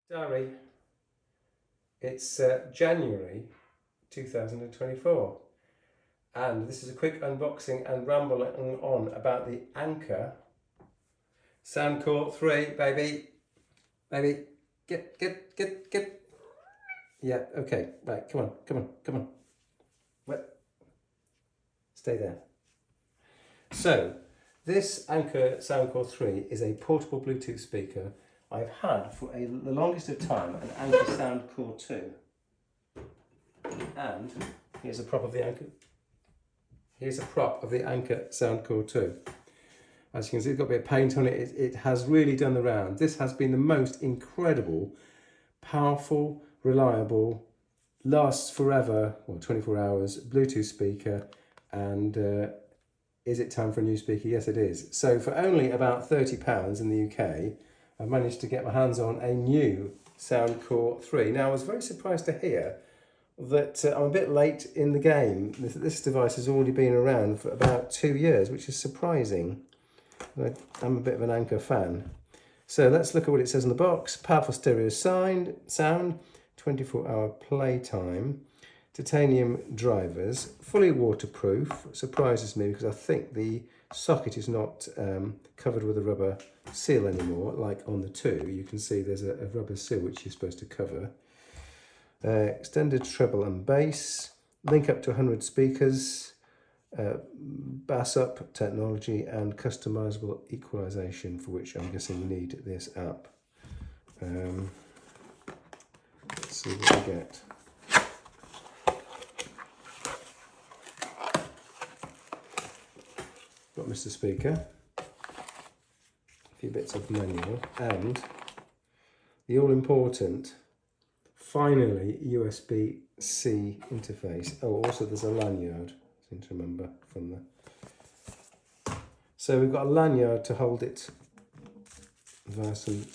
Diary, it's January 2024 and this is a quick unboxing and rambling on about the Anker SouncCore 3, baby, get, yeah, okay, right, come on, what, stay there. So, this Anker SouncCore 3 is a portable Bluetooth speaker I've had for the longest of time, an Anker SouncCore 2. And here's a prop of the Anker. Here's a prop of the Anker SouncCore 2. As you can see, it's got a bit of paint on it. It has really done the round. This has been the most incredible, powerful, reliable, lasts forever, well, 24 hours, Bluetooth speaker. And is it time for a new speaker? Yes, it is. So for only about £30 in the UK, I've managed to get my hands on a new SouncCore 3. Now, I was very surprised to hear that I'm a bit late in the game. This device has already been around for about 2 years, which is surprising. I'm a bit of an Anker fan. So let's look at what it says on the box. Powerful stereo sound, 24-hour playtime, titanium drivers, fully waterproof. Surprises me because I think the socket is not covered with a rubber seal anymore, like on the 2. You can see there's a rubber seal which you're supposed to cover. Extended treble and bass, link up to 100 speakers, bass up technology, and customizable equalization, for which I'm guessing you need this app. Let's see what we get. Got Mr. Speaker, a few bits of manual, and the all-important, finally, USB-C interface. Oh, also there's a lanyard, I seem to remember from the... So we've got a lanyard to hold it via some...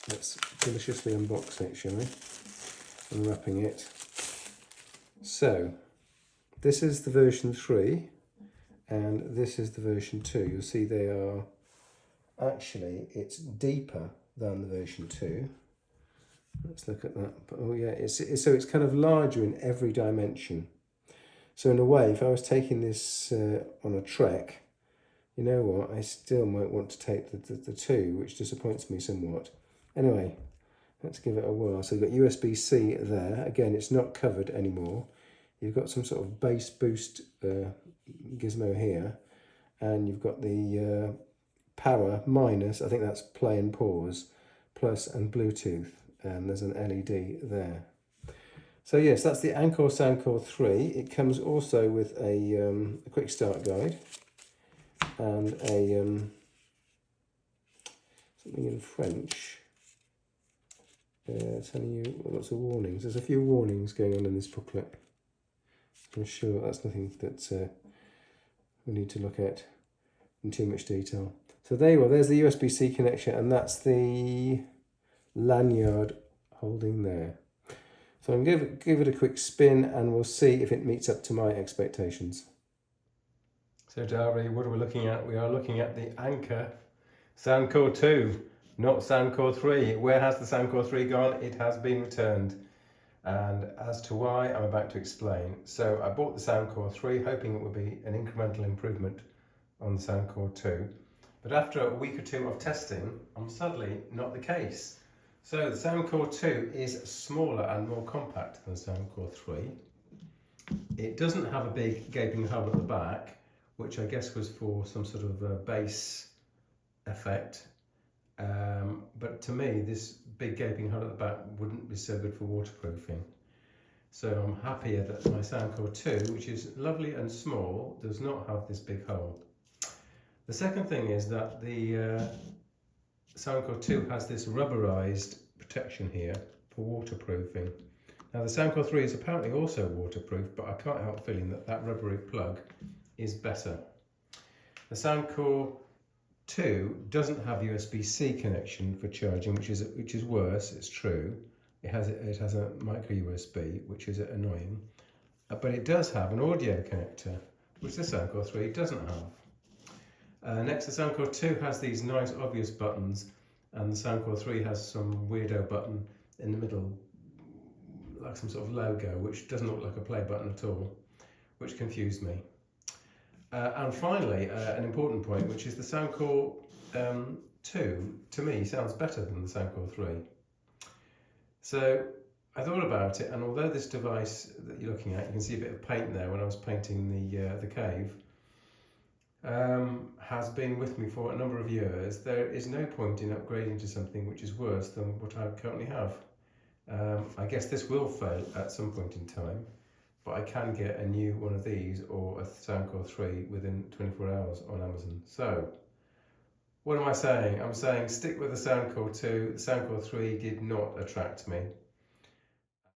Let's deliciously unbox it, shall we? Unwrapping it. So, this is the version 3. And this is the version 2. You'll see they are, actually, it's deeper than the version 2. Let's look at that. Oh yeah, so it's kind of larger in every dimension. So in a way, if I was taking this on a trek, you know what, I still might want to take the 2, which disappoints me somewhat. Anyway, let's give it a whirl. So you've got USB-C there. Again, it's not covered anymore. You've got some sort of bass boost gizmo here, and you've got the power minus, I think that's play and pause, plus and Bluetooth, and there's an LED there. So yes, that's the Anker SouncCore 3. It comes also with a quick start guide and a something in French telling you lots of warnings. There's a few warnings going on in this booklet. I'm sure that's nothing that we need to look at in too much detail. So there you are, there's the USB-C connection, and that's the lanyard holding there. So I'm going to give it a quick spin and we'll see if it meets up to my expectations. So Dari, what are we looking at? We are looking at the Anker SouncCore 2, not SouncCore 3. Where has the SouncCore 3 gone? It has been returned. And as to why, I'm about to explain. So I bought the SoundCore 3 hoping it would be an incremental improvement on the SoundCore 2. But after a week or 2 of testing, I'm sadly not the case. So the SoundCore 2 is smaller and more compact than the SoundCore 3. It doesn't have a big gaping hole at the back, which I guess was for some sort of bass effect. But to me, this big gaping hole at the back wouldn't be so good for waterproofing. So I'm happier that my SoundCore 2, which is lovely and small, does not have this big hole. The second thing is that the SoundCore 2 has this rubberized protection here for waterproofing. Now the SoundCore 3 is apparently also waterproof, but I can't help feeling that that rubbery plug is better. The SoundCore 2 doesn't have USB-C connection for charging, which is worse. It's true. It has a micro USB, which is annoying, but it does have an audio connector, which the SoundCore 3 doesn't have. Next, the SoundCore 2 has these nice obvious buttons, and the SoundCore 3 has some weirdo button in the middle, like some sort of logo, which doesn't look like a play button at all, which confused me. And finally, an important point, which is the SoundCore 2, to me, sounds better than the SoundCore 3. So I thought about it, and although this device that you're looking at, you can see a bit of paint there when I was painting the cave, has been with me for a number of years, there is no point in upgrading to something which is worse than what I currently have. I guess this will fail at some point in time, but I can get a new one of these or a SoundCore 3 within 24 hours on Amazon. So, what am I saying? I'm saying stick with the SoundCore 2. The SoundCore 3 did not attract me.